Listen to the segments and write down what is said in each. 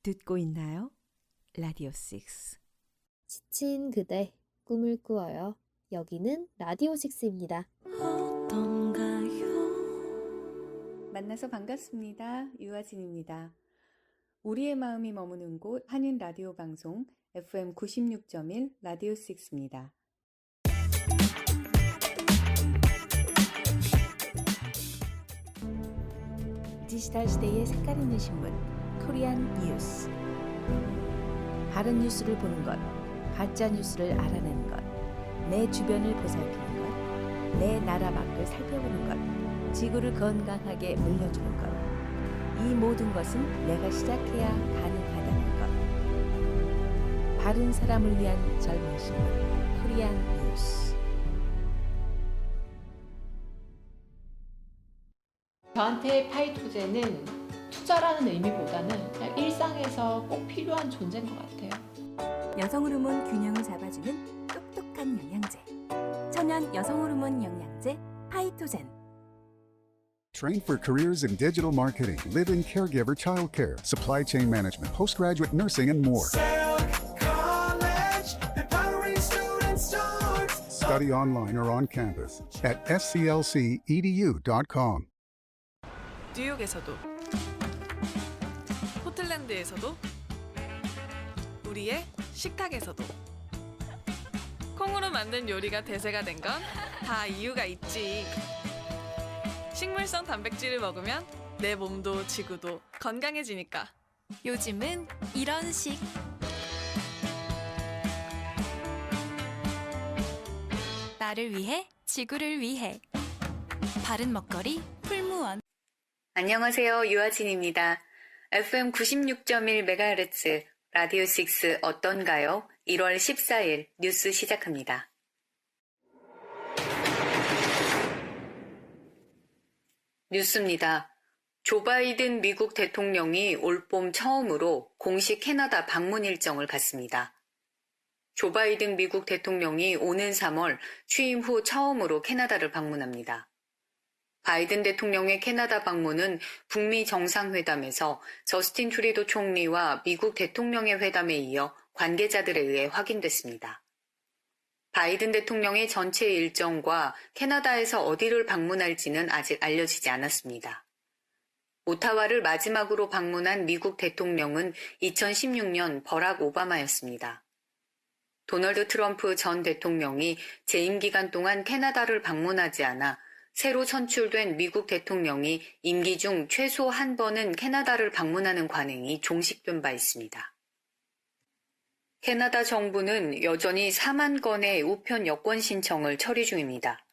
듣고 있나요? 라디오 6. 지친 그대 꿈을 꾸어요. 여기는 라디오 6입니다. 만나서 반갑습니다. 유아진입니다. 우리의 마음이 머무는 곳 한인 라디오 방송 FM 96.1 라디오 6입니다. 디지털 시대의 색깔 있는 신문 코리안 뉴스. 바른 뉴스를 보는 것, 가짜 뉴스를 알아내는 것, 내 주변을 보살피는 것, 내 나라 밖을 살펴보는 것, 지구를 건강하게 물려주는 것. 이 모든 것은 내가 시작해야 가능하다는 것. 바른 사람을 위한 젊은 신문 코리안 뉴스. 저한테 파이토제는 투자라는 의미보다는 그냥 일상에서 꼭 필요한 존재인 것 같아요. 여성 호르몬 균형을 잡아주는 똑똑한 영양제. 천연 여성 호르몬 영양제 파이토젠. Train for careers in digital marketing, live-in caregiver childcare, supply chain management, postgraduate nursing, and more. Study online or on campus at sclcedu.com. 뉴욕에서도, 포틀랜드에서도, 우리의 식탁에서도 콩으로 만든 요리가 대세가 된 건 다 이유가 있지. 식물성 단백질을 먹으면 내 몸도 지구도 건강해지니까. 요즘은 이런 식. 나를 위해 지구를 위해. 바른 먹거리 풀무원. 안녕하세요. 유아진입니다. FM 96.1MHz 라디오 6 어떤가요? 1월 14일 뉴스 시작합니다. 뉴스입니다. 조 바이든 미국 대통령이 올봄 처음으로 공식 캐나다 방문 일정을 갖습니다. 조 바이든 미국 대통령이 오는 3월 취임 후 처음으로 캐나다를 방문합니다. 바이든 대통령의 캐나다 방문은 북미 정상회담에서 저스틴 트루도 총리와 미국 대통령의 회담에 이어 관계자들에 의해 확인됐습니다. 바이든 대통령의 전체 일정과 캐나다에서 어디를 방문할지는 아직 알려지지 않았습니다. 오타와를 마지막으로 방문한 미국 대통령은 2016년 버락 오바마였습니다. 도널드 트럼프 전 대통령이 재임 기간 동안 캐나다를 방문하지 않아 새로 선출된 미국 대통령이 임기 중 최소 한 번은 캐나다를 방문하는 관행이 종식된 바 있습니다. 캐나다 정부는 여전히 4만 건의 우편 여권 신청을 처리 중입니다.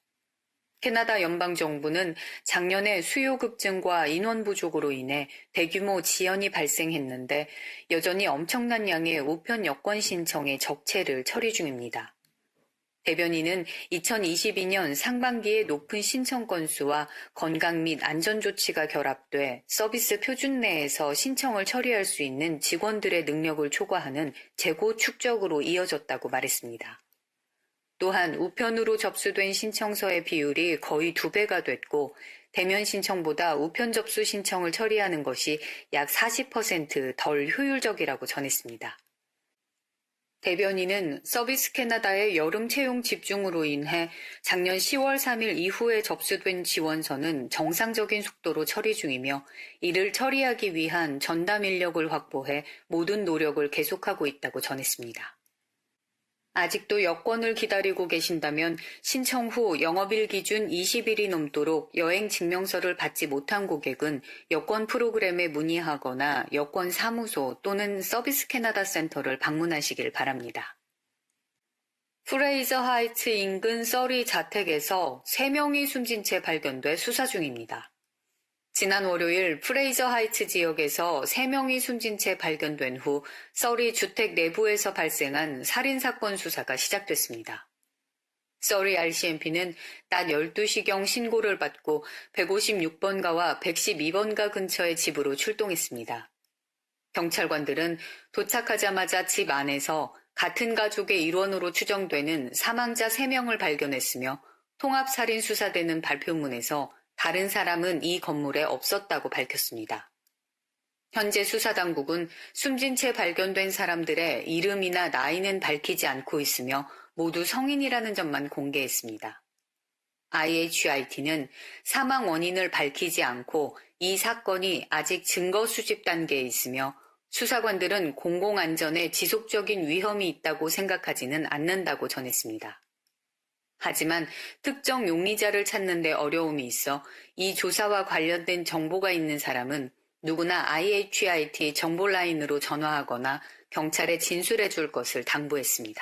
캐나다 연방정부는 작년에 수요 급증과 인원 부족으로 인해 대규모 지연이 발생했는데 여전히 엄청난 양의 우편 여권 신청의 적체를 처리 중입니다. 대변인은 2022년 상반기의 높은 신청 건수와 건강 및 안전 조치가 결합돼 서비스 표준 내에서 신청을 처리할 수 있는 직원들의 능력을 초과하는 재고 축적으로 이어졌다고 말했습니다. 또한 우편으로 접수된 신청서의 비율이 거의 2배가 됐고 대면 신청보다 우편 접수 신청을 처리하는 것이 약 40% 덜 효율적이라고 전했습니다. 대변인은 서비스 캐나다의 여름 채용 집중으로 인해 작년 10월 3일 이후에 접수된 지원서는 정상적인 속도로 처리 중이며 이를 처리하기 위한 전담 인력을 확보해 모든 노력을 계속하고 있다고 전했습니다. 아직도 여권을 기다리고 계신다면 신청 후 영업일 기준 20일이 넘도록 여행 증명서를 받지 못한 고객은 여권 프로그램에 문의하거나 여권 사무소 또는 서비스 캐나다 센터를 방문하시길 바랍니다. 프레이저 하이츠 인근 서리 자택에서 3명이 숨진 채 발견돼 수사 중입니다. 지난 월요일 프레이저 하이츠 지역에서 3명이 숨진 채 발견된 후 서리 주택 내부에서 발생한 살인사건 수사가 시작됐습니다. 서리 RCMP는 낮 12시경 신고를 받고 156번가와 112번가 근처의 집으로 출동했습니다. 경찰관들은 도착하자마자 집 안에서 같은 가족의 일원으로 추정되는 사망자 3명을 발견했으며 통합살인수사대는 발표문에서 다른 사람은 이 건물에 없었다고 밝혔습니다. 현재 수사당국은 숨진 채 발견된 사람들의 이름이나 나이는 밝히지 않고 있으며 모두 성인이라는 점만 공개했습니다. IHIT는 사망 원인을 밝히지 않고 이 사건이 아직 증거 수집 단계에 있으며 수사관들은 공공안전에 지속적인 위험이 있다고 생각하지는 않는다고 전했습니다. 하지만 특정 용의자를 찾는 데 어려움이 있어 이 조사와 관련된 정보가 있는 사람은 누구나 IHIT 정보 라인으로 전화하거나 경찰에 진술해 줄 것을 당부했습니다.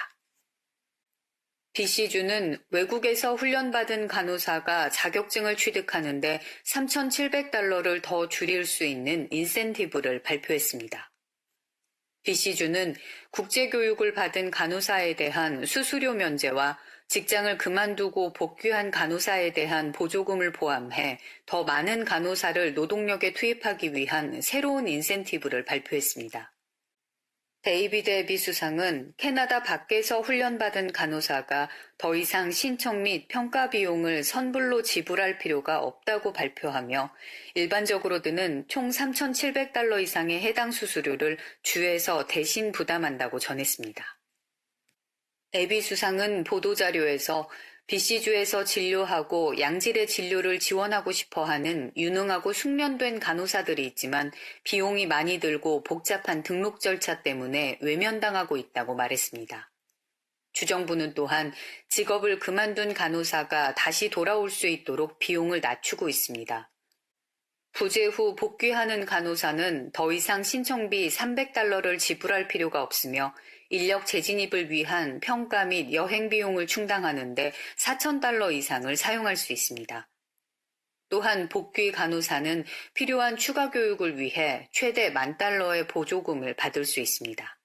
BC주는 외국에서 훈련받은 간호사가 자격증을 취득하는데 $3,700를 더 줄일 수 있는 인센티브를 발표했습니다. BC주는 국제교육을 받은 간호사에 대한 수수료 면제와 직장을 그만두고 복귀한 간호사에 대한 보조금을 포함해 더 많은 간호사를 노동력에 투입하기 위한 새로운 인센티브를 발표했습니다. 데이비드 애비 수상은 캐나다 밖에서 훈련받은 간호사가 더 이상 신청 및 평가 비용을 선불로 지불할 필요가 없다고 발표하며 일반적으로 드는 총 $3,700 이상의 해당 수수료를 주에서 대신 부담한다고 전했습니다. 애비 수상은 보도자료에서 BC주에서 진료하고 양질의 진료를 지원하고 싶어하는 유능하고 숙련된 간호사들이 있지만 비용이 많이 들고 복잡한 등록 절차 때문에 외면당하고 있다고 말했습니다. 주정부는 또한 직업을 그만둔 간호사가 다시 돌아올 수 있도록 비용을 낮추고 있습니다. 부재 후 복귀하는 간호사는 더 이상 신청비 $300를 지불할 필요가 없으며 인력 재진입을 위한 평가 및 여행 비용을 충당하는 데 $4,000 이상을 사용할 수 있습니다. 또한 복귀 간호사는 필요한 추가 교육을 위해 최대 $10,000의 보조금을 받을 수 있습니다.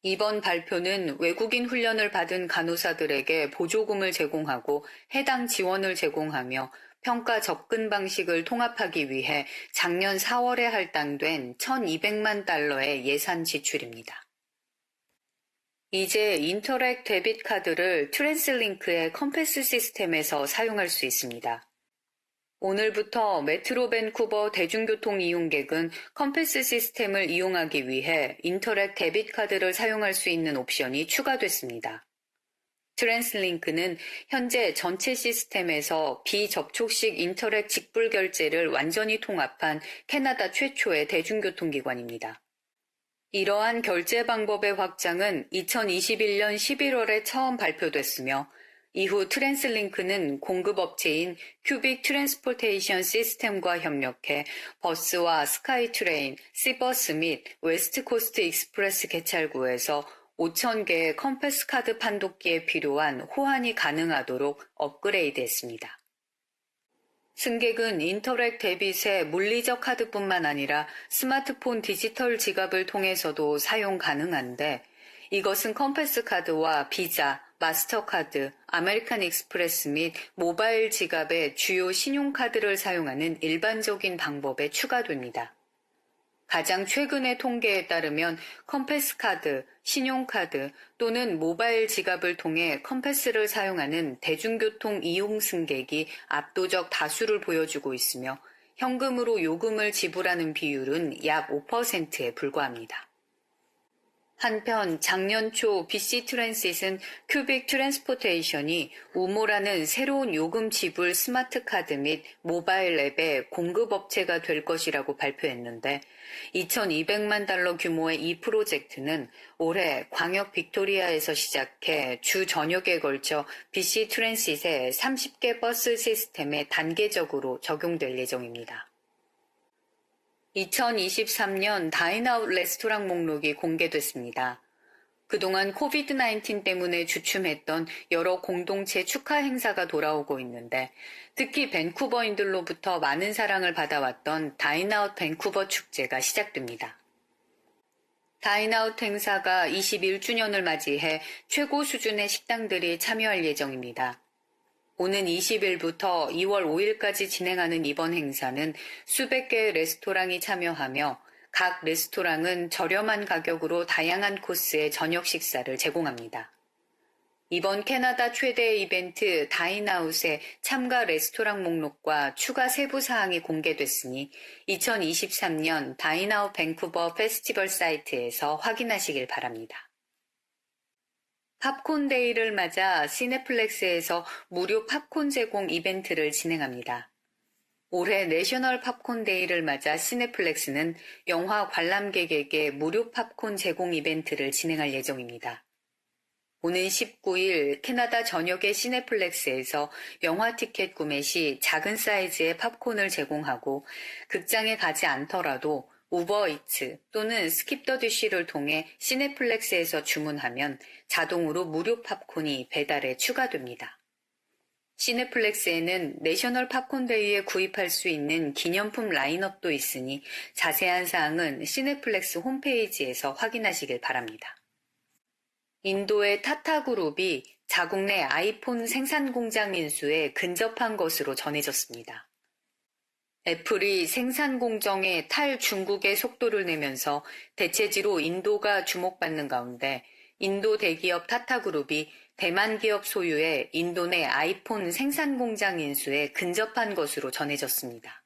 이번 발표는 외국인 훈련을 받은 간호사들에게 보조금을 제공하고 해당 지원을 제공하며 평가 접근 방식을 통합하기 위해 작년 4월에 할당된 $1,200만 달러의 예산 지출입니다. 이제 인터랙 데빗 카드를 트랜스링크의 컴패스 시스템에서 사용할 수 있습니다. 오늘부터 메트로 밴쿠버 대중교통 이용객은 컴패스 시스템을 이용하기 위해 인터랙 데빗 카드를 사용할 수 있는 옵션이 추가됐습니다. 트랜스링크는 현재 전체 시스템에서 비접촉식 인터랙 직불 결제를 완전히 통합한 캐나다 최초의 대중교통기관입니다. 이러한 결제 방법의 확장은 2021년 11월에 처음 발표됐으며 이후 트랜스링크는 공급업체인 큐빅 트랜스포테이션 시스템과 협력해 버스와 스카이트레인, 시버스 및 웨스트코스트 익스프레스 개찰구에서 5,000개의 컴패스 카드 판독기에 필요한 호환이 가능하도록 업그레이드했습니다. 승객은 인터랙 데빗의 물리적 카드뿐만 아니라 스마트폰 디지털 지갑을 통해서도 사용 가능한데 이것은 컴패스 카드와 비자, 마스터카드, 아메리칸 익스프레스 및 모바일 지갑의 주요 신용카드를 사용하는 일반적인 방법에 추가됩니다. 가장 최근의 통계에 따르면 컴패스 카드, 신용카드 또는 모바일 지갑을 통해 컴패스를 사용하는 대중교통 이용 승객이 압도적 다수를 보여주고 있으며 현금으로 요금을 지불하는 비율은 약 5%에 불과합니다. 한편 작년 초 BC 트랜싯은 큐빅 트랜스포테이션이 우모라는 새로운 요금 지불 스마트 카드 및 모바일 앱의 공급업체가 될 것이라고 발표했는데 $2,200만 규모의 이 프로젝트는 올해 광역 빅토리아에서 시작해 주 전역에 걸쳐 BC 트랜싯의 30개 버스 시스템에 단계적으로 적용될 예정입니다. 2023년 다인아웃 레스토랑 목록이 공개됐습니다. 그동안 코비드-19 때문에 주춤했던 여러 공동체 축하 행사가 돌아오고 있는데 특히 밴쿠버인들로부터 많은 사랑을 받아왔던 다인아웃 밴쿠버 축제가 시작됩니다. 다인아웃 행사가 21주년을 맞이해 최고 수준의 식당들이 참여할 예정입니다. 오는 20일부터 2월 5일까지 진행하는 이번 행사는 수백 개의 레스토랑이 참여하며 각 레스토랑은 저렴한 가격으로 다양한 코스의 저녁 식사를 제공합니다. 이번 캐나다 최대 이벤트 다인아웃의 참가 레스토랑 목록과 추가 세부 사항이 공개됐으니 2023년 다인아웃 밴쿠버 페스티벌 사이트에서 확인하시길 바랍니다. 팝콘 데이를 맞아 시네플렉스에서 무료 팝콘 제공 이벤트를 진행합니다. 올해 내셔널 팝콘 데이를 맞아 시네플렉스는 영화 관람객에게 무료 팝콘 제공 이벤트를 진행할 예정입니다. 오는 19일 캐나다 전역의 시네플렉스에서 영화 티켓 구매 시 작은 사이즈의 팝콘을 제공하고 극장에 가지 않더라도 우버이츠 또는 스킵 더 디쉬를 통해 시네플렉스에서 주문하면 자동으로 무료 팝콘이 배달에 추가됩니다. 시네플렉스에는 내셔널 팝콘 데이에 구입할 수 있는 기념품 라인업도 있으니 자세한 사항은 시네플렉스 홈페이지에서 확인하시길 바랍니다. 인도의 타타그룹이 자국 내 아이폰 생산 공장 인수에 근접한 것으로 전해졌습니다. 애플이 생산 공정에 탈중국의 속도를 내면서 대체지로 인도가 주목받는 가운데 인도 대기업 타타그룹이 대만 기업 소유의 인도 내 아이폰 생산 공장 인수에 근접한 것으로 전해졌습니다.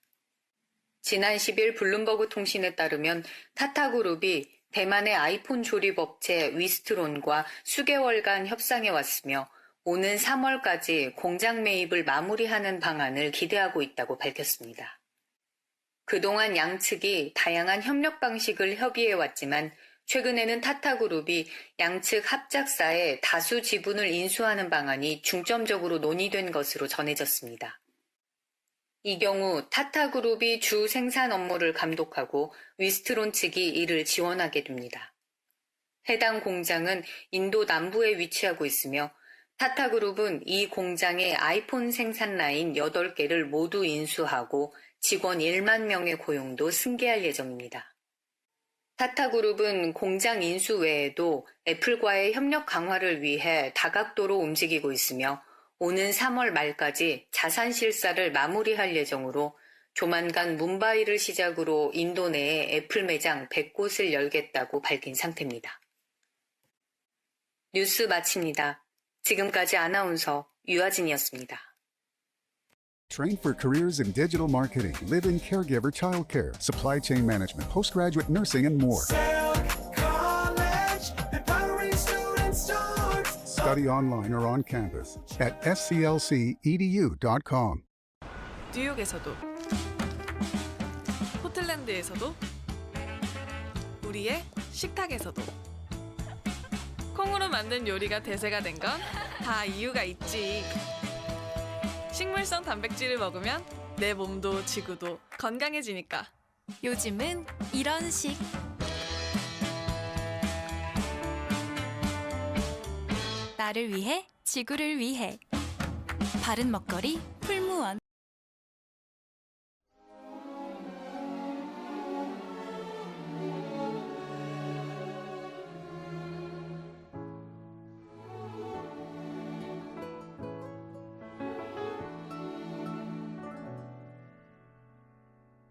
지난 10일 블룸버그 통신에 따르면 타타그룹이 대만의 아이폰 조립 업체 위스트론과 수개월간 협상해 왔으며 오는 3월까지 공장 매입을 마무리하는 방안을 기대하고 있다고 밝혔습니다. 그동안 양측이 다양한 협력 방식을 협의해 왔지만 최근에는 타타그룹이 양측 합작사의 다수 지분을 인수하는 방안이 중점적으로 논의된 것으로 전해졌습니다. 이 경우 타타그룹이 주 생산 업무를 감독하고 위스트론 측이 이를 지원하게 됩니다. 해당 공장은 인도 남부에 위치하고 있으며 타타그룹은 이 공장의 아이폰 생산 라인 8개를 모두 인수하고 직원 1만 명의 고용도 승계할 예정입니다. 타타그룹은 공장 인수 외에도 애플과의 협력 강화를 위해 다각도로 움직이고 있으며 오는 3월 말까지 자산 실사를 마무리할 예정으로 조만간 뭄바이를 시작으로 인도 내에 애플 매장 100곳을 열겠다고 밝힌 상태입니다. 뉴스 마칩니다. 지금까지 아나운서 유아진이었습니다. Train for careers in digital marketing, live-in caregiver childcare, supply chain management, postgraduate nursing, and more. Study online or on campus at sclcedu.com. 뉴욕에서도 포틀랜드에서도 우리의 식탁에서도 콩으로 만든 요리가 대세가 된 건 다 이유가 있지. 식물성 단백질을 먹으면 내 몸도 지구도 건강해지니까. 요즘은 이런 식. 나를 위해, 지구를 위해. 바른 먹거리 풀무원.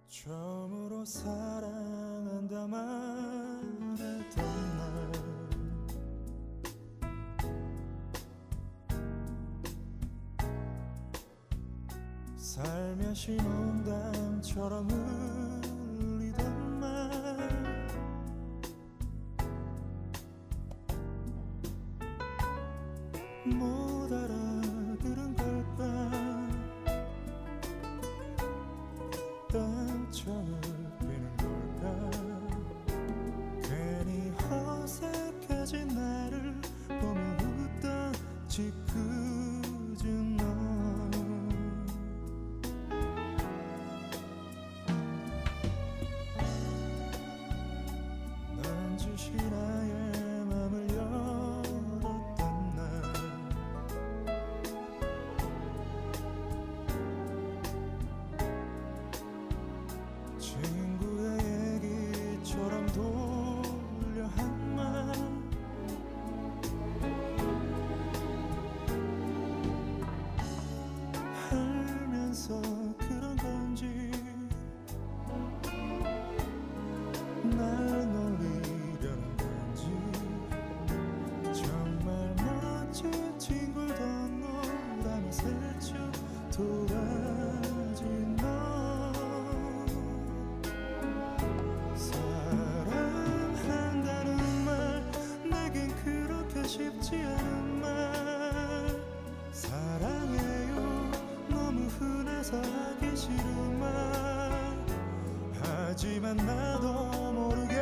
처음으로 사랑한다 말했던 날 살며시 농담처럼 흘리던 말 못 알아들은 걸까 떨쳐비는 걸까 괜히 어색해진 나를 보며 웃던 짓궂은 너 넌지시 나의 맘을 열었던 날 친구의 얘기처럼 돌려 한 말 하지만 나도 모르게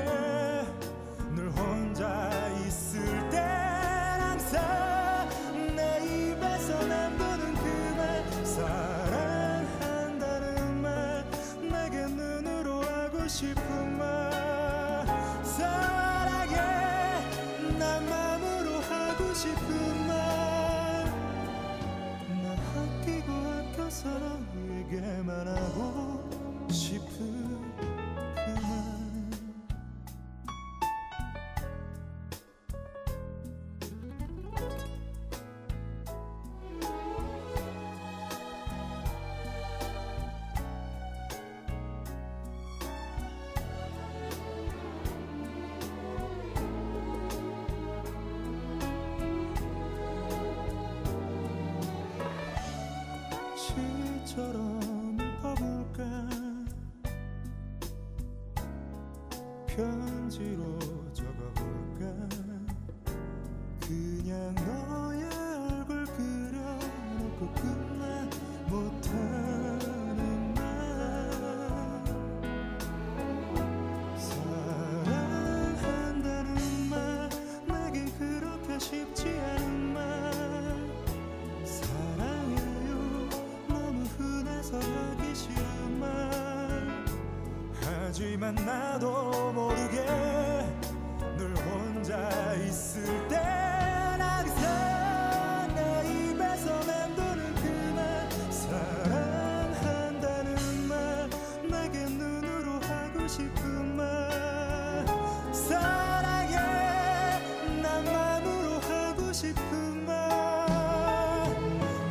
늘 혼자 있을 땐 항상 내 입에서 남도는 그 말 사랑한다는 말 내게 눈으로 하고 싶은 말 사랑해 난 맘으로 하고 싶은 말 나 아끼고 아껴서 너에게만 하고 싶은 그 말 시처럼 퍼볼까 편지로 적어볼까 그냥 너의 얼굴 그려놓고 끝나 못하는 말 사랑한다는 말 내겐 그렇게 쉽지 않은 말 사랑해요 너무 흔해서 하기 싫은 말 하지만 나도 모르게 늘 혼자 있을 땐 항상 내 입에서 맴도는 그 말 사랑한다는 말 내게 눈으로 하고 싶은 말 사랑해 난 맘으로 하고 싶은 말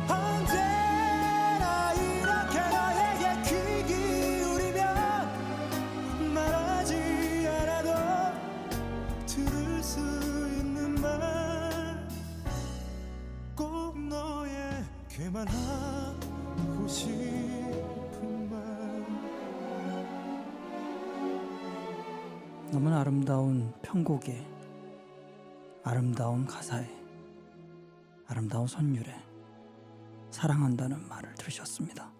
언제나 이렇게 너에게 귀 기울이면 말하지 않아도 들을 수 있는 말 꼭 너에게만 하고 싶은 말 너무나 아름다운 편곡에 아름다운 가사에 아름다운 선율에 사랑한다는 말을 들으셨습니다.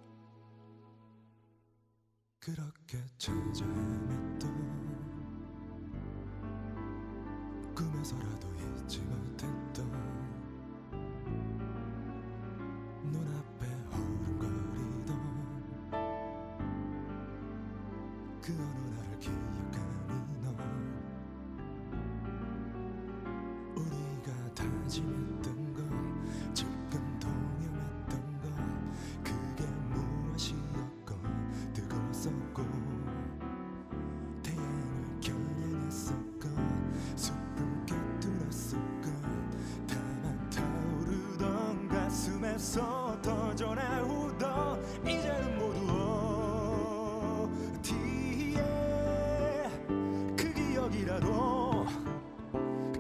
그렇게 찾아 헤맸던 꿈에서라도 잊지 못했던 눈앞에 흐른거리던 그 어느 날을 기억하니 너 우리가 다짐했던 것 지금 동행했던 것 그게 무엇이었건 뜨거웠었고 태양을 겨냥했었건 숲을 꿰뚫었었건 다만 타오르던 가슴에서 터져나오던 이제는 모두 어디에 그 기억이라도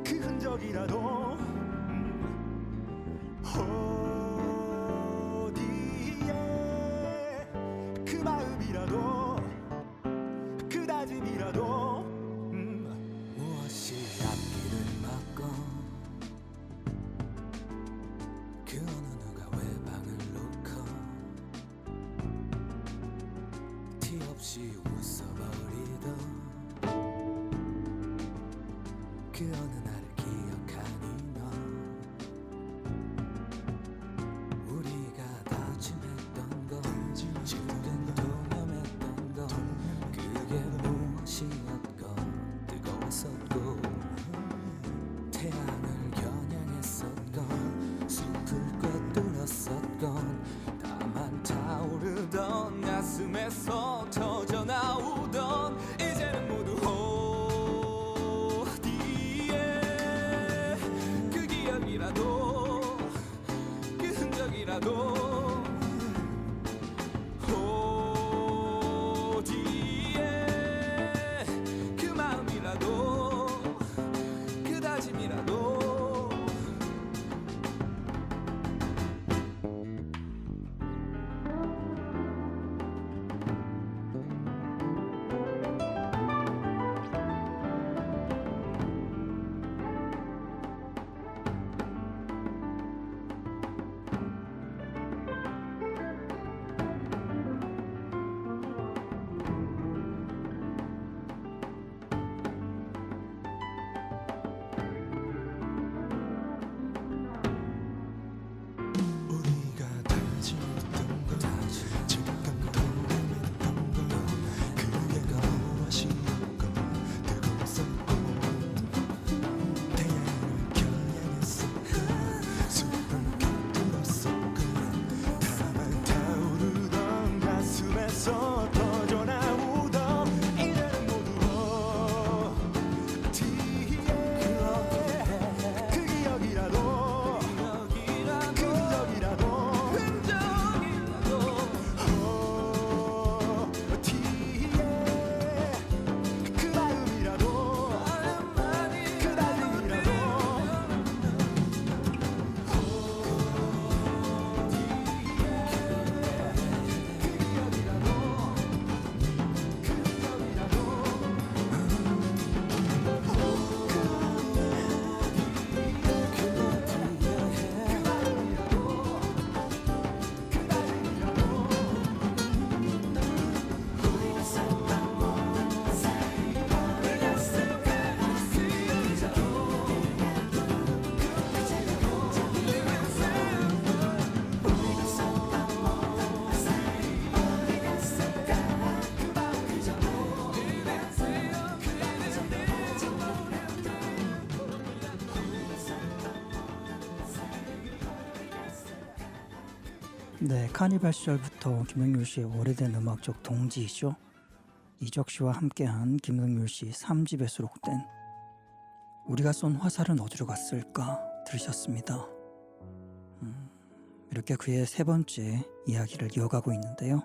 그 흔적이라도 어디에 그 마음이라도 그 다짐이라도 무엇이 앞길을 막고 그 어느 누가 외방을 놓고 티 없이 웃어버리던 그 어느 날을 기억하니 너 우리가 다짐했던 것 지금 동념했던 것 그게 무엇이었건 뜨거웠었고 태양을 겨냥했었건 숲을 꿰뚫었었건 다만 타오르던 가슴에서 터져나오던 이제는 모두 어디에 네, 카니발 시절부터 김동률 씨의 오래된 음악적 동지이죠. 이적 씨와 함께한 김동률 씨 3집에 수록된 우리가 쏜 화살은 어디로 갔을까 들으셨습니다. 이렇게 그의 세 번째 이야기를 이어가고 있는데요.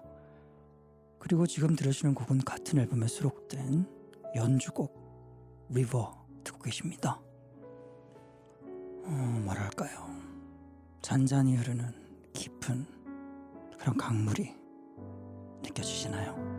그리고 지금 들으시는 곡은 같은 앨범에 수록된 연주곡 리버 듣고 계십니다. 뭐랄까요, 잔잔히 흐르는 깊은 그런 강물이 느껴지시나요?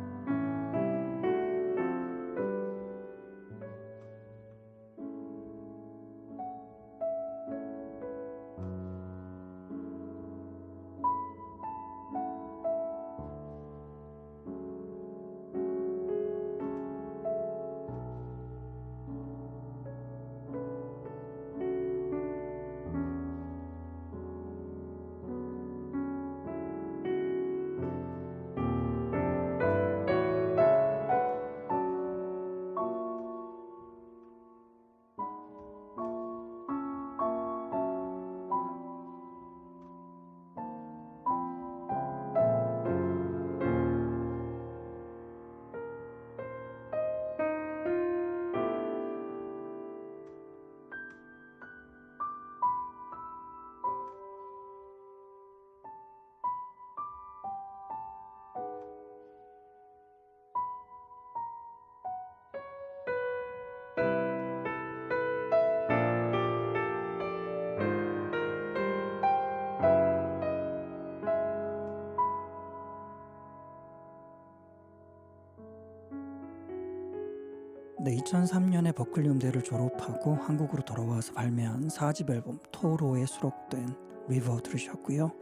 네, 2003년에 버클리 음대를 졸업하고 한국으로 돌아와서 발매한 4집 앨범 토로에 수록된 리버 들으셨고요.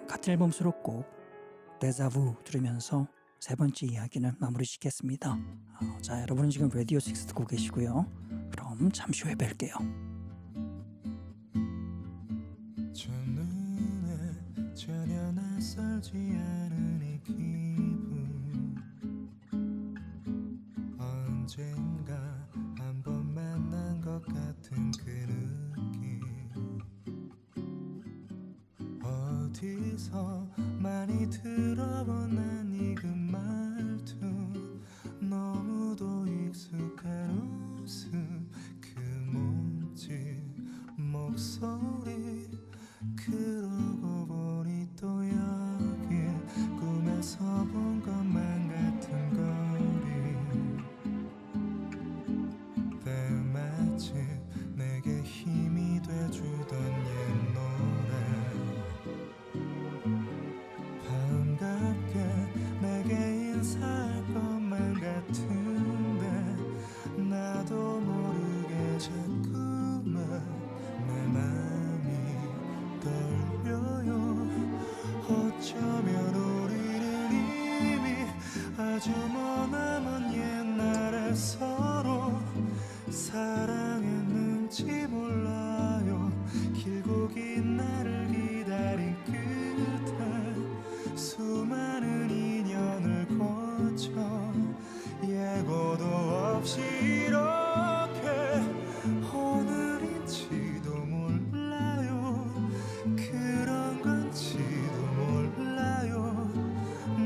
같은 앨범 수록곡 데자부 들으면서 세 번째 이야기는 마무리 짓겠습니다. 자, 여러분은 지금 라디오 6 듣고 계시고요. 그럼 잠시 후에 뵐게요. 첫눈에 전혀 낯설지 않은 이 기분, 언젠가 한번 만난 것 같은 그 느낌, 어디서 많이 들어본 난 이 그 말투, 너무도 익숙한 웃음, 그 몸짓 목소리, 그러고 보니 또 여긴 꿈에서 본 것만 같은 거리, 때마침 내게 힘이 돼주던 옛 노래, 반갑게 내게 인사할 것만 같은데 나도 모르게 자꾸만 내 맘이 떨려요. 어쩌면 우리는 이미 아주 머나먼 옛날에 서로 사랑했는지 몰라요. 길고 긴 나를 기다린 끝에 수많은 인연을 거쳐 예고도 없이 이렇게 오늘인지도 몰라요. 그런 건지도 몰라요.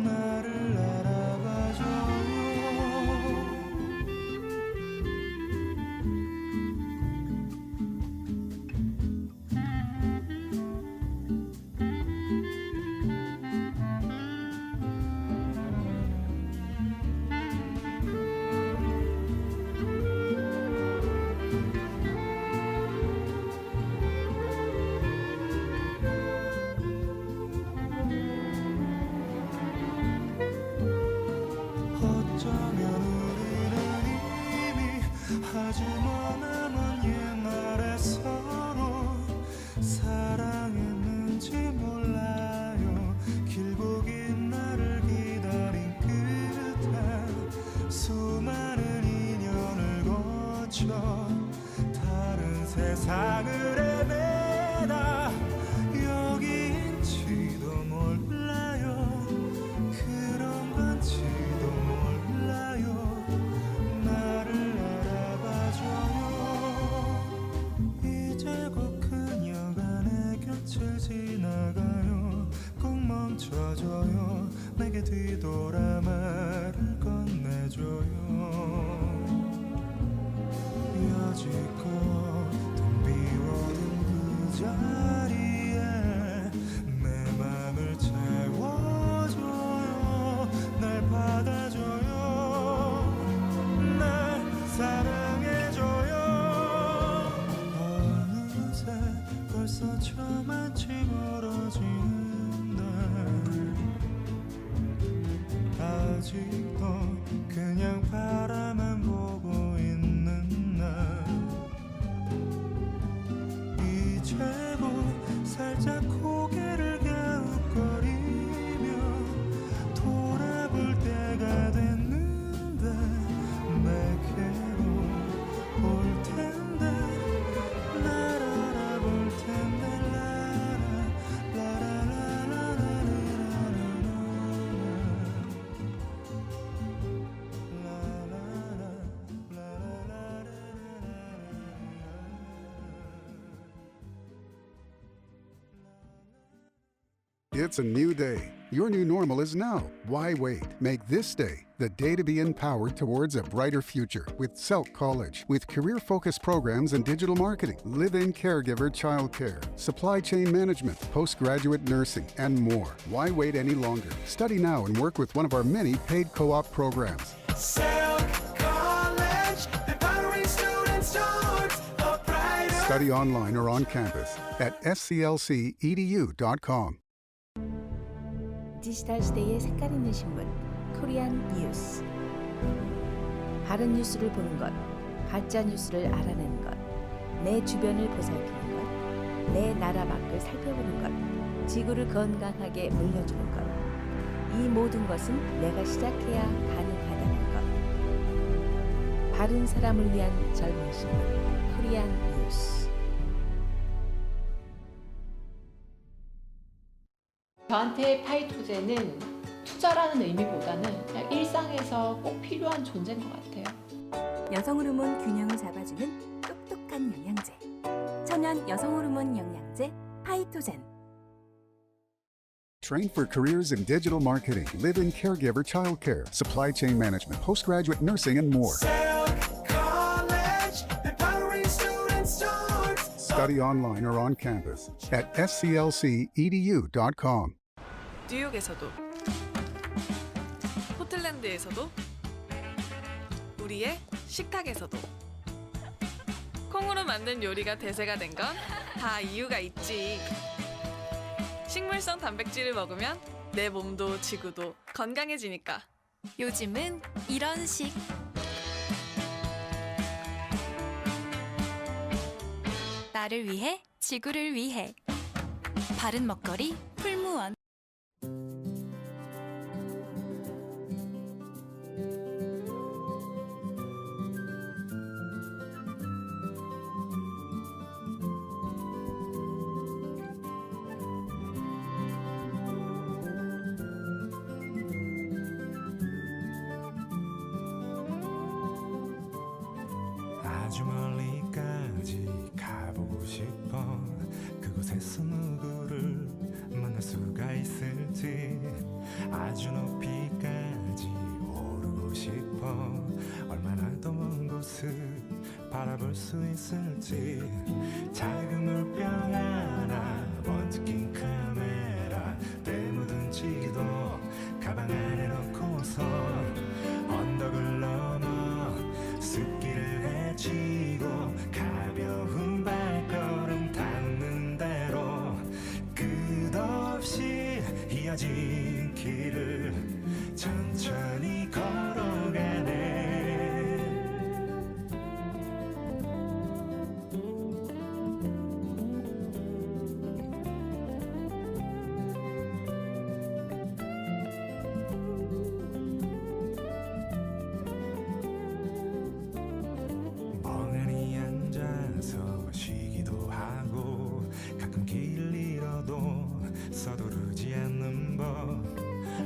나를 알아봐줘요. 어쩌면 우리는 이미 아주 머나먼 옛날에 서로 사랑했는지 몰라요. 길고 긴 나를 기다린 끝에 수많은 인연을 거쳐 다른 세상을 헤매다 여기인지도 몰라요. 그런 건지도 몰라요. 나를 알아봐줘요. 이제 곧 그녀가 내 곁을 지나가요. 아직도 그냥 바라만 보고 있는 나 이제고 살짝 고개를 갸웃거리며 돌아볼 때가 됐는데 내게로 올 텐데 날 알아볼 텐데 It's a new day. Your new normal is now. Why wait? Make this day the day to be empowered towards a brighter future with Selk College. With career-focused programs in digital marketing, live-in caregiver childcare, supply chain management, postgraduate nursing, and more. Why wait any longer? Study now and work with one of our many paid co-op programs. empowering students towards a brighter Study online or on campus at sclcedu.com. 디지털 시대의 색깔 있는 신문 코리안 뉴스. 바른 뉴스를 보는 것, 가짜 뉴스를 알아내는 것, 내 주변을 보살피는 것, 내 나라 밖을 살펴보는 것, 지구를 건강하게 물려주는 것. 이 모든 것은 내가 시작해야 가능하다는 것. 바른 사람을 위한 젊은 신문 코리안 뉴스. 저한테 파이토제는 투자라는 의미보다는 그냥 일상에서 꼭 필요한 존재인 것 같아요. 여성 호르몬 균형을 잡아주는 똑똑한 영양제. 천연 여성 호르몬 영양제 파이토젠. Train for careers in digital marketing, live-in caregiver childcare, supply chain management, postgraduate nursing, and more. empowering students towards Study online or on campus at sclcedu.com. 뉴욕에서도, 포틀랜드에서도, 우리의 식탁에서도 콩으로 만든 요리가 대세가 된 건 다 이유가 있지. 식물성 단백질을 먹으면 내 몸도 지구도 건강해지니까. 요즘은 이런 식. 나를 위해, 지구를 위해. 바른 먹거리 풀무원. 아주 멀리까지 가보고 싶어. 그곳에서 누구를 만날 수가 있을지. 아주 높이까지 오르고 싶어. 얼마나 더 먼 곳을 바라볼 수 있을지. 작은 물병 하나, 번쩍 낀 카메라, 때 묻은 지도 가방 안에 넣고서 언덕을 넘어 숲길을 헤치고 가벼운 발걸음 닿는 대로 끝없이 이어진 길을 천천히 걸어가네. 멍하니 앉아서 쉬기도 하고 가끔 길 잃어도 서두르지 않는 법.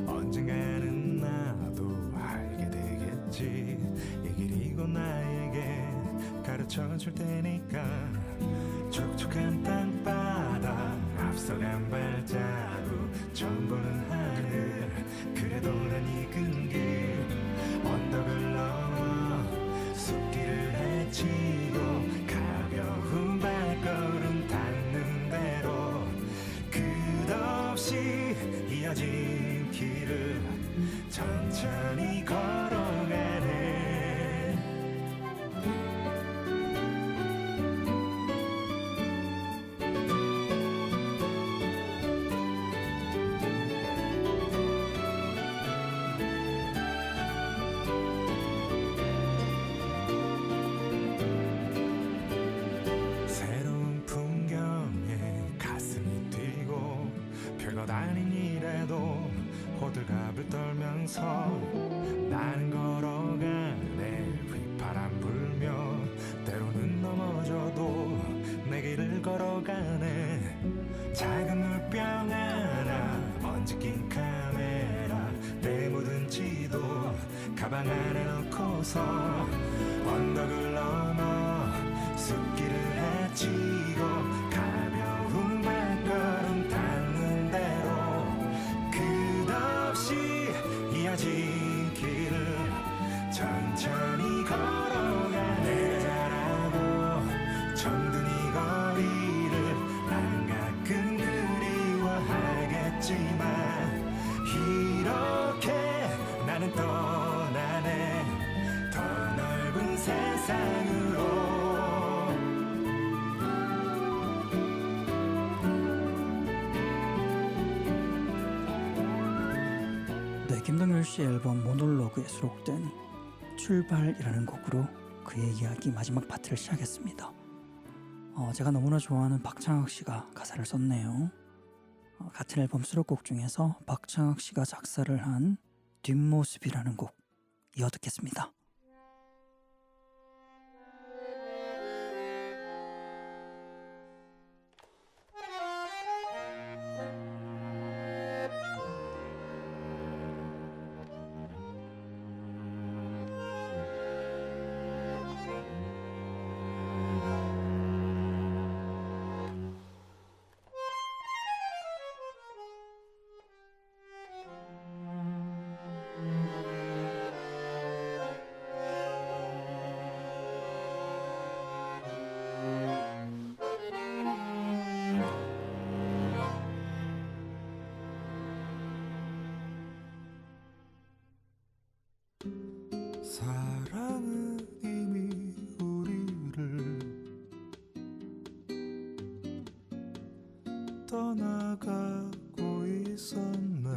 언젠가는 나도 알게 되겠지. 이 길이 곧 나에게 가르쳐 줄 테니까. 촉촉한 땅바닥 앞서간 발자국 처음 보는 하늘. 그래도 난 익은 길 언덕을 넘어 숲길을 헤치고 가벼운 발걸음 닿는 대로 끝없이 이어진 길을 천천히 걸어가네. 호들갑을 떨면서 나는 걸어가네. 휘파람 불며 때로는 넘어져도 내 길을 걸어가네. 작은 물병 하나, 먼지 낀 카메라, 내 묻은 지도 가방 안에 넣고서 언덕을 넘어 숲길을 헤치고 가벼운 발걸음 닿는 대로 끝없이 이어진 길을 천천히 걸어가네. 잘하고 정든 이 거리를 난 가끔 그리워하겠지만 이렇게 나는 떠나네. 더 넓은 세상으로. 네, 김동률 씨의 앨범 모놀로그에 수록된 출발이라는 곡으로 그의 이야기 마지막 파트를 시작했습니다. 제가 너무나 좋아하는 박창학 씨가 가사를 썼네요. 같은 앨범 수록곡 중에서 박창학 씨가 작사를 한 뒷모습이라는 곡 이어 듣겠습니다. 사랑은 이미 우리를 떠나가고 있었네.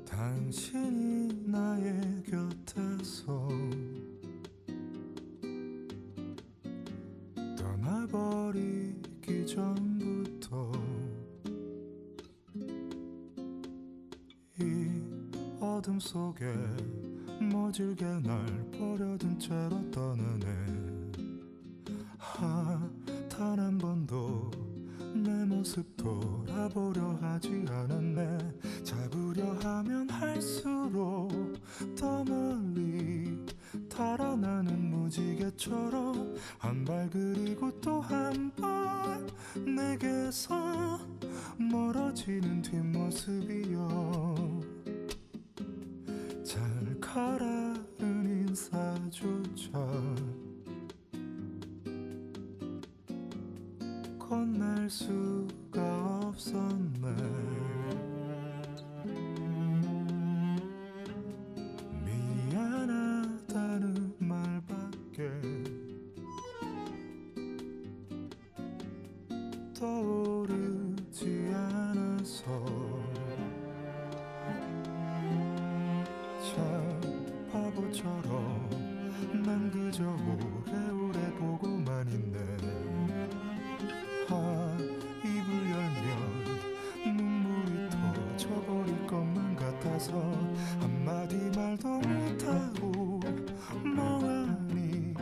당신이 나의 곁에서 떠나버리기 전부터 이 어둠 속에 모질게 날 버려둔 채로 떠나네. 단 한 번도 내 모습 돌아보려 하지 않았네. 잡으려 하면 할수록 더 멀리 달아나는 무지개처럼 한 발 그리고 또 한 발 내게서 멀어지는 뒷모습이여. 잘 가라는 인사조차 건넬 수가 없었네. 미안하다는 말밖에 떠오르지 않아서 참 바보처럼 난 그저 오래오래 보고만 있네. 입을 열면 눈물이 터져버릴 것만 같아서 한마디 말도 못하고 멍하니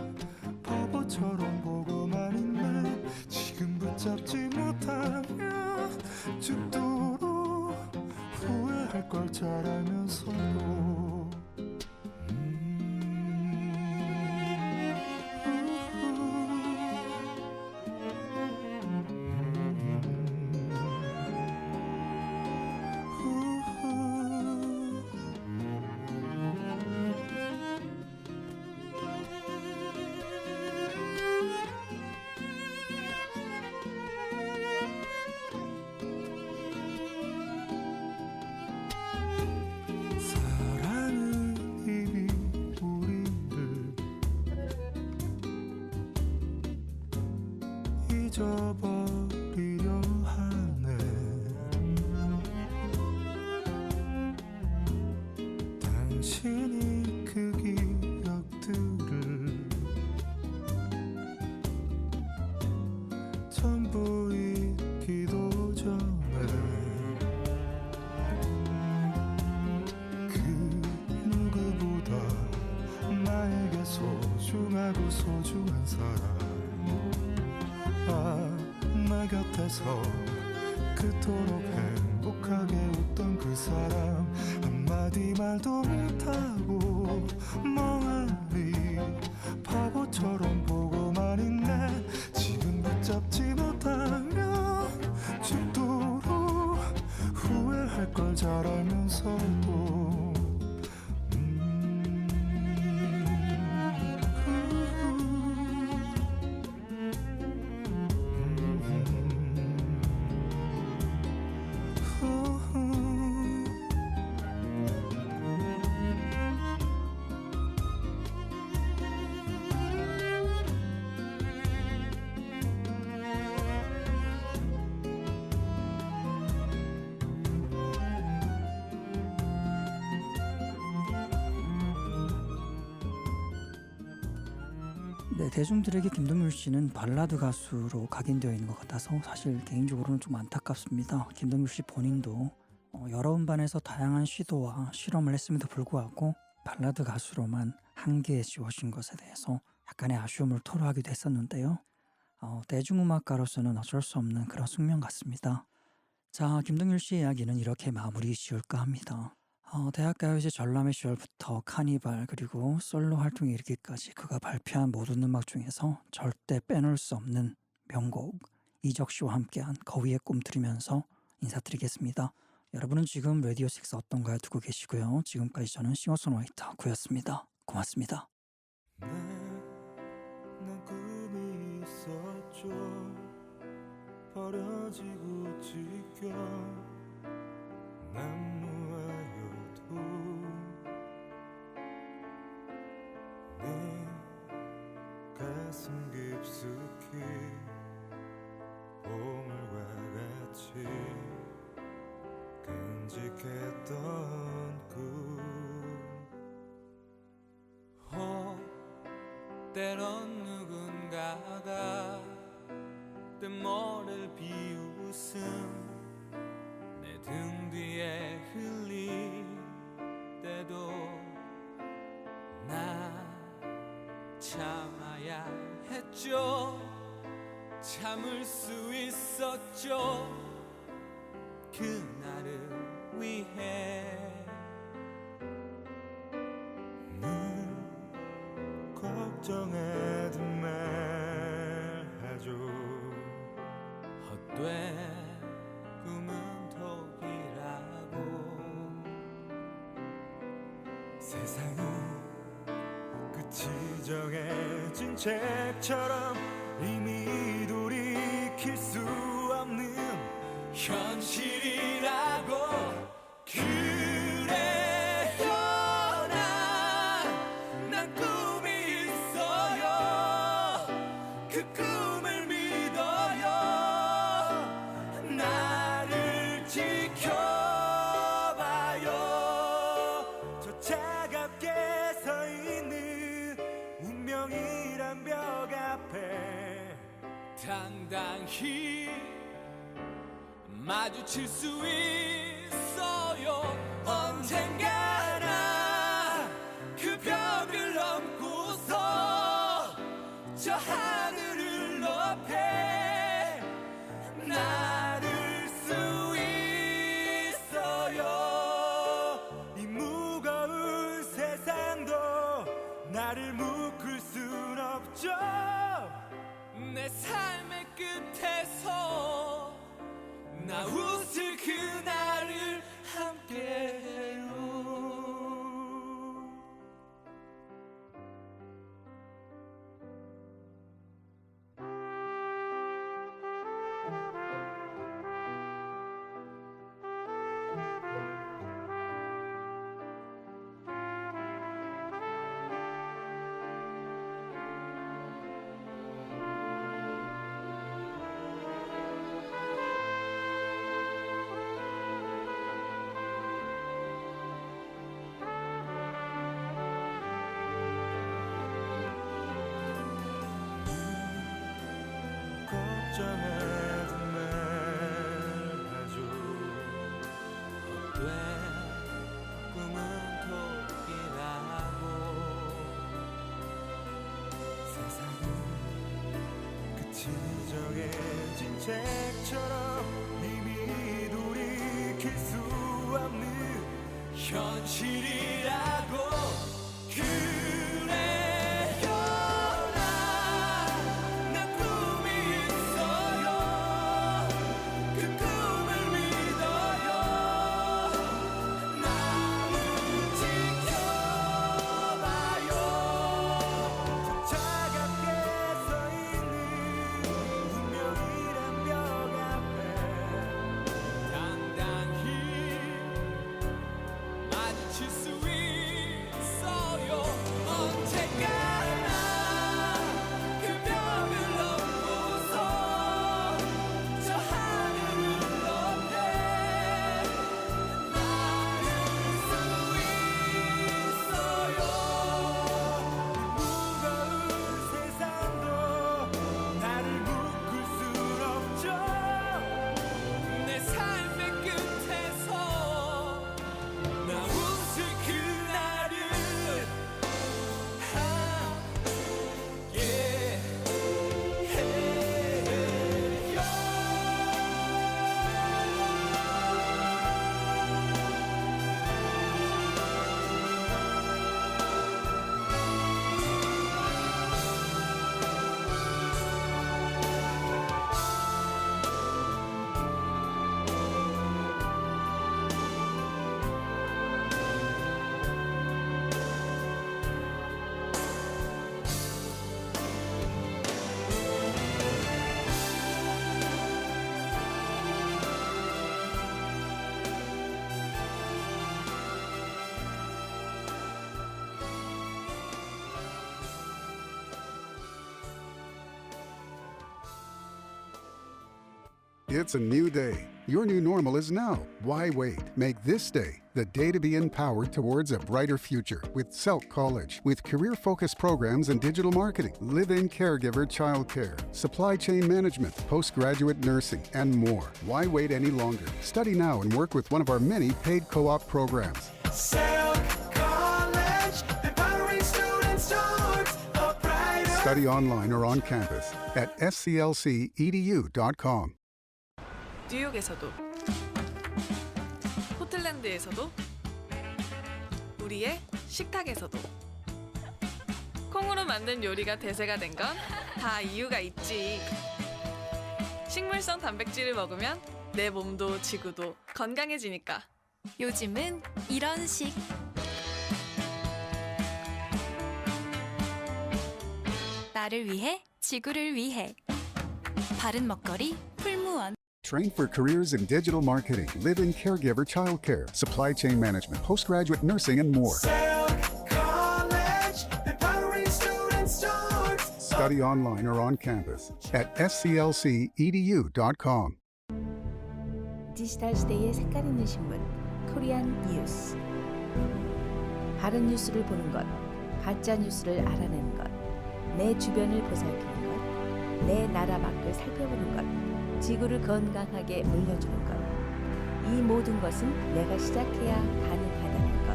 바보처럼 보고만 있네. 지금 붙잡지 못하면 죽도록 후회할 걸 잘 알면서도 사랑은 이미 우리를 잊어버리려 하네. 당신이 그 기억들을 전부 잊기도 하고 소중한 사람 나 곁에서 그토록 행복하게 웃던 그 사람 한마디 말도 못하고 멍하니 바보처럼 보고만 있네. 지금 붙잡지 못하면 죽도록 후회할 걸 잘 알면서도 네, 대중들에게 김동률 씨는 발라드 가수로 각인되어 있는 것 같아서 사실 개인적으로는 좀 안타깝습니다. 김동률 씨 본인도 여러 음반에서 다양한 시도와 실험을 했음에도 불구하고 발라드 가수로만 한계에 지워진 것에 대해서 약간의 아쉬움을 토로하기도 했었는데요. 대중음악가로서는 어쩔 수 없는 그런 숙명 같습니다. 자, 김동률 씨의 이야기는 이렇게 마무리 지을까 합니다. 대학가요제 전람회 시절부터 카니발 그리고 솔로 활동에 이르기까지 그가 발표한 모든 음악 중에서 절대 빼놓을 수 없는 명곡 이적 씨와 함께한 거위의 꿈 들으면서 인사드리겠습니다. 여러분은 지금 라디오 6 어떤가요 듣고 계시고요. 지금까지 저는 싱어송라이터 구였습니다. 고맙습니다. 난 꿈이 있었죠. 버려지고 지켜 난 내 가슴 깊숙이 보물과 같이 끈적했던 꿈 때론 누군가가 뜬모를 비웃음 내 등 뒤에 흘릴 때도 나 참아야 했죠. 참을 수 있었죠. 그날을 위해 늘 걱정해둔 말하죠. 헛된 꿈은 톡이라고 세상은 끝이 정해진 책처럼 이미 돌이킬 수 없는 현실이라고 그래요. 난 꿈이 있어요. 그 꿈을 믿어요. 나를 지켜봐요. 저 차갑게 서 있는 운명이란 벽 앞에 당당히 마주칠 수 있어요. 언젠가나 그 벽을 넘고서 저 하늘을 높에 나를 수 있어요. 이 무거운 세상도 나를 묶을 순 없죠. 내 삶의 끝에서 나 웃을 그날을 함께해요. 걱정해둔 말하죠. 헛된 꿈은 톡이라고 지정해진 책처럼 이미 돌이킬 수 없는 현실이라고 그래요. 난 꿈이 있어요. 그 꿈을 믿어요. 나를 지켜봐요. 저 차갑게 서 있는 운명이란 벽 앞에 당당히 마주칠 수 있어요. 언젠가나 그 벽을 넘고서 저 하늘을 넘게 나를 수 있어요. 무거운 세상도 나를 묶을 순 없죠. 내 삶의 끝에서 나 웃을 그날을 함께 해요. It's a new day. Your new normal is now. Why wait? Make this day the day to be empowered towards a brighter future with Selk College. With career-focused programs in digital marketing, live-in caregiver childcare, supply chain management, postgraduate nursing, and more. Why wait any longer? Study now and work with one of our many paid co-op programs. Self College, empowering students towards a brighter. Study online or on campus at sclcedu.com. 뉴욕에서도, 포틀랜드에서도, 우리의 식탁에서도 콩으로 만든 요리가 대세가 된 건 다 이유가 있지. 식물성 단백질을 먹으면 내 몸도 지구도 건강해지니까. 요즘은 이런 식. 나를 위해 지구를 위해 바른 먹거리 풀무원. Train for careers in digital marketing, live-in caregiver childcare, supply chain management, postgraduate nursing, and more. Self College, empowering students towards. Study online or on campus at sclcedu.com. 디지털 시대의 색깔 있는 신문 코리안 뉴스. 바른 뉴스를 보는 것, 가짜 뉴스를 알아내는 것, 내 주변을 보살피는 것, 내 나라 밖을 살펴보는 것, 지구를 건강하게 물려주는 것. 이 모든 것은 내가 시작해야 가능하다는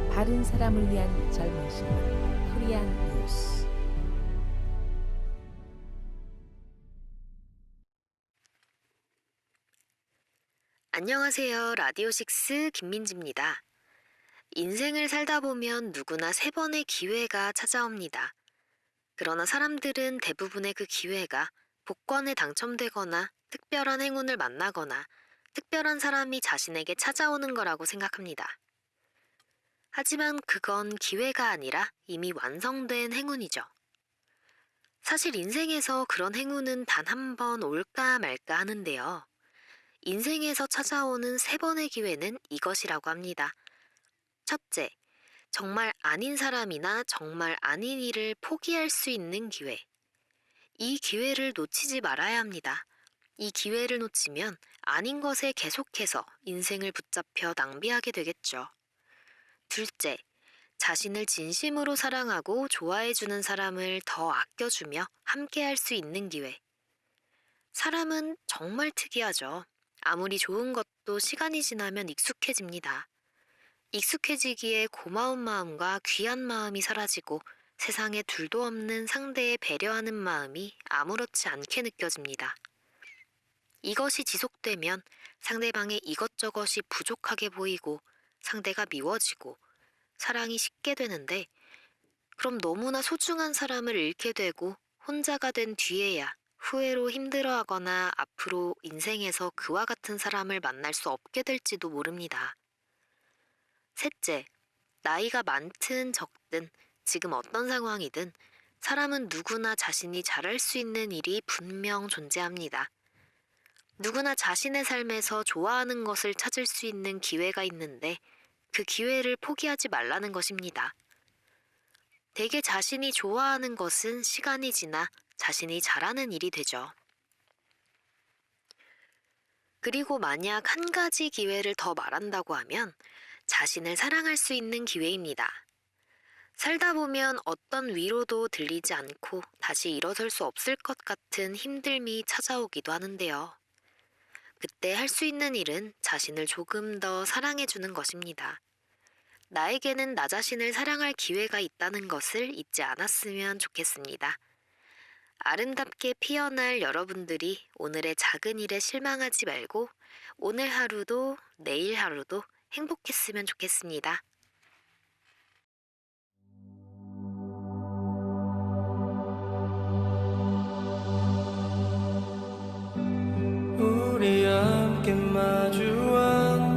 것. 바른 사람을 위한 젊은 신문 코리안 뉴스. 안녕하세요. 라디오식스 김민지입니다. 인생을 살다 보면 누구나 3번의 기회가 찾아옵니다. 그러나 사람들은 대부분의 그 기회가 복권에 당첨되거나 특별한 행운을 만나거나 특별한 사람이 자신에게 찾아오는 거라고 생각합니다. 하지만 그건 기회가 아니라 이미 완성된 행운이죠. 사실 인생에서 그런 행운은 단 한 번 올까 말까 하는데요. 인생에서 찾아오는 3번의 기회는 이것이라고 합니다. 첫째, 정말 아닌 사람이나 정말 아닌 일을 포기할 수 있는 기회. 이 기회를 놓치지 말아야 합니다. 이 기회를 놓치면 아닌 것에 계속해서 인생을 붙잡혀 낭비하게 되겠죠. 둘째, 자신을 진심으로 사랑하고 좋아해주는 사람을 더 아껴주며 함께할 수 있는 기회. 사람은 정말 특이하죠. 아무리 좋은 것도 시간이 지나면 익숙해집니다. 익숙해지기에 고마운 마음과 귀한 마음이 사라지고 세상에 둘도 없는 상대에 배려하는 마음이 아무렇지 않게 느껴집니다. 이것이 지속되면 상대방의 이것저것이 부족하게 보이고 상대가 미워지고 사랑이 식게 되는데, 그럼 너무나 소중한 사람을 잃게 되고 혼자가 된 뒤에야 후회로 힘들어하거나 앞으로 인생에서 그와 같은 사람을 만날 수 없게 될지도 모릅니다. 셋째, 나이가 많든 적든 지금 어떤 상황이든 사람은 누구나 자신이 잘할 수 있는 일이 분명 존재합니다. 누구나 자신의 삶에서 좋아하는 것을 찾을 수 있는 기회가 있는데 그 기회를 포기하지 말라는 것입니다. 대개 자신이 좋아하는 것은 시간이 지나 자신이 잘하는 일이 되죠. 그리고 만약 한 가지 기회를 더 말한다고 하면 자신을 사랑할 수 있는 기회입니다. 살다 보면 어떤 위로도 들리지 않고 다시 일어설 수 없을 것 같은 힘듦이 찾아오기도 하는데요. 그때 할 수 있는 일은 자신을 조금 더 사랑해주는 것입니다. 나에게는 나 자신을 사랑할 기회가 있다는 것을 잊지 않았으면 좋겠습니다. 아름답게 피어날 여러분들이 오늘의 작은 일에 실망하지 말고 오늘 하루도 내일 하루도 행복했으면 좋겠습니다. 우리 함께 마주한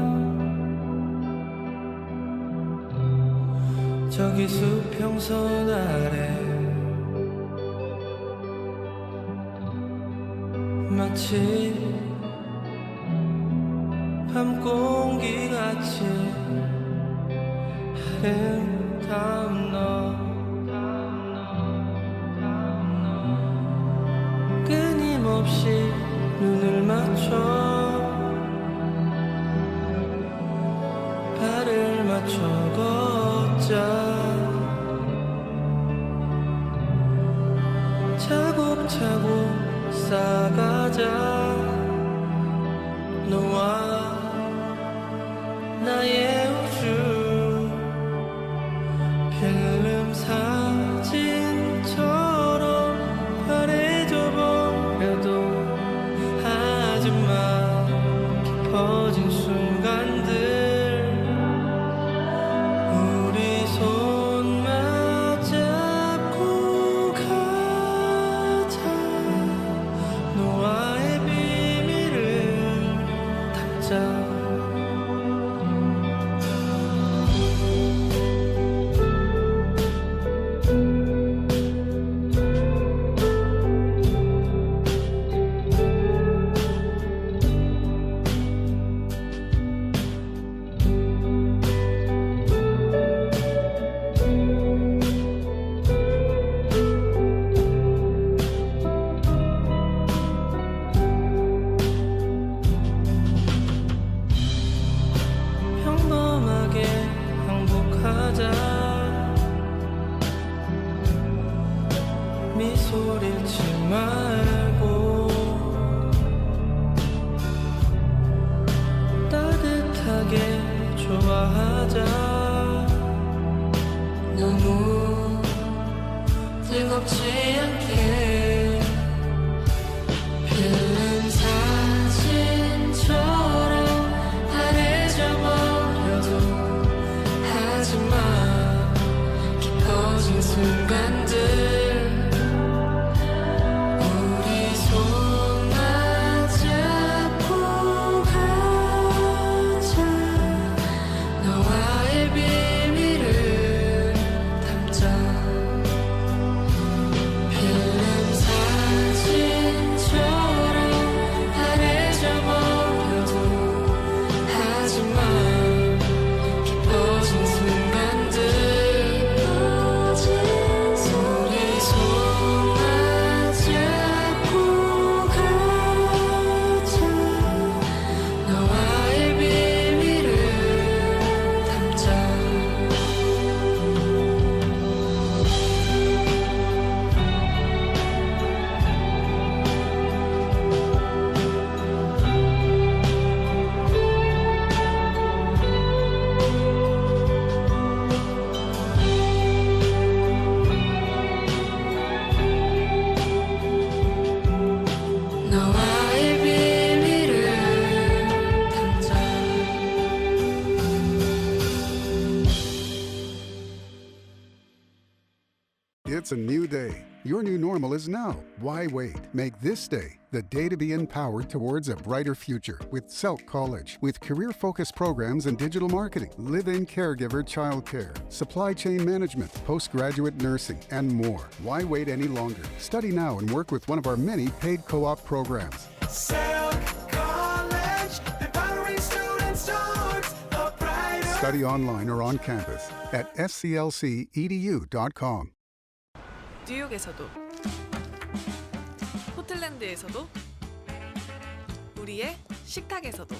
저기 수평선 아래 마치 밤 공기같이 아름다운 너 끊임없이 눈을 맞춰 발을 맞춰 걷자 차곡차곡 쌓아가자 너와 나의 우주 필름 사진처럼 바래져 버려도 하지만 깊어진 순간들 우리 손 맞잡고 가자 너와의 비밀을 담자 평범하게 행복하자 미소를 잃지 말고 따뜻하게 좋아하자 너무 뜨겁지 않게 필름 사진처럼 바래져 버려도 하지만 깊어진 순간들 우리 손 맞잡고 가자 너와의 비밀을 담자 It's a new day. Your new normal is now. Why wait? Make this day the day to be empowered towards a brighter future with Selk College. With career-focused programs in digital marketing, live-in caregiver childcare, supply chain management, postgraduate nursing, and more. Why wait any longer? Study now and work with one of our many paid co-op programs. Study online or on campus at sclcedu.com. 뉴욕에서도, 포틀랜드에서도, 우리의 식탁에서도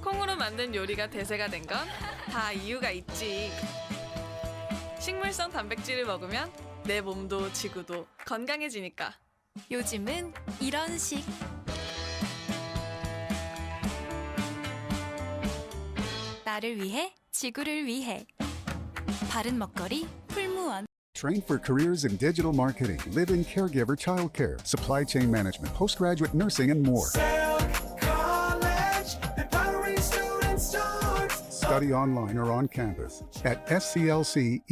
콩으로 만든 요리가 대세가 된 건 다 이유가 있지. 식물성 단백질을 먹으면 내 몸도 지구도 건강해지니까. 요즘은 이런 식. 나를 위해 지구를 위해 바른 먹거리 풀무원. Train for careers in digital marketing, live-in caregiver childcare, supply chain management, postgraduate nursing, and more. Study online or on campus at sclcedu.com.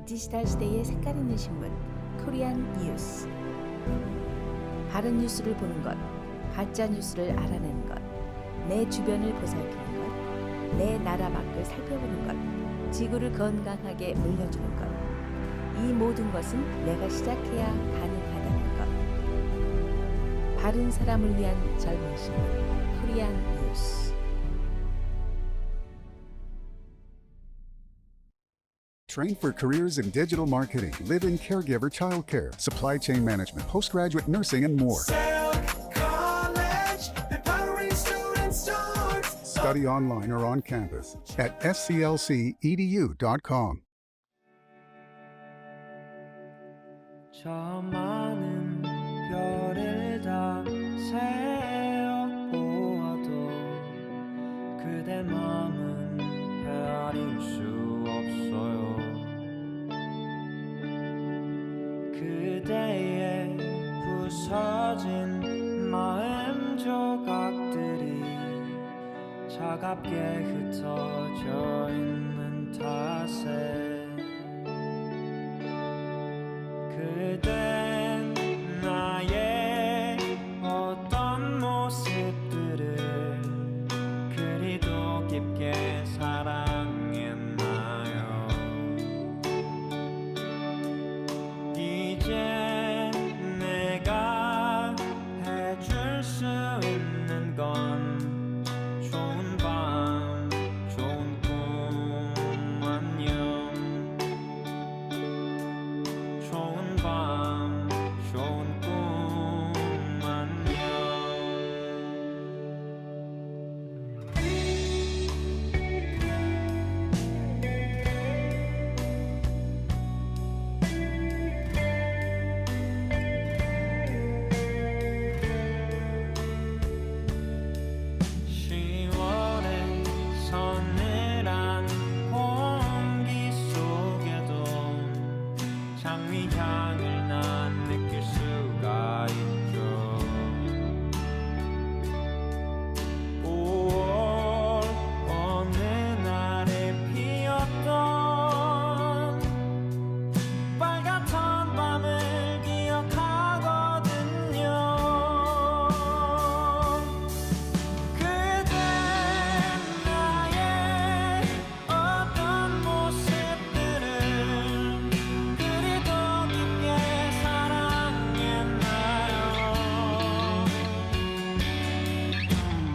디지털 시대의 색깔 있는 신문 코리안 뉴스. 바른 뉴스를 보는 것, 가짜 뉴스를 알아내는 것, 내 주변을 보살피는 것, 내 나라 밖을 살펴보는 것, 지구를 건강하게 물려주는 것. 이 모든 것은 내가 시작해야 가능하다는 것. 바른 사람을 위한 젊은 신문 코리안 뉴스. Train for careers in digital marketing, live-in caregiver childcare, supply chain management, postgraduate nursing, and more. Study online or on campus at sclcedu.com. 저 많은 별을 다 세어보아도 그대 마음은 헤아릴 수 없어요. 그대의 부서진 마음 조각들이 차갑게 흩어져 있는 탓에 그댄 나의 어떤 모습들을 그리도 깊게 사랑했나요. 이제 내가 해줄 수 있는 건 좋은 밤, 좋은 꿈 안녕. 좋은 밤, 좋은 꿈 안녕. 서늘한 공기 속에도 장미 향을 난 느낄 수가 있죠. 5월 어느 날에 피었던 빨갛던 밤을 기억하거든요. 그댄 나의 어떤 모습들을 그리도 깊게 사랑했나요.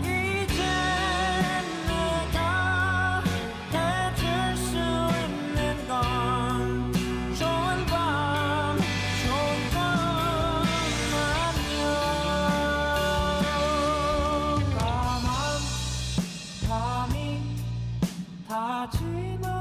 이제 내가 해줄 수 있는 건 좋은 밤, 좋은 꿈 안녕. 까만 밤이 다 지나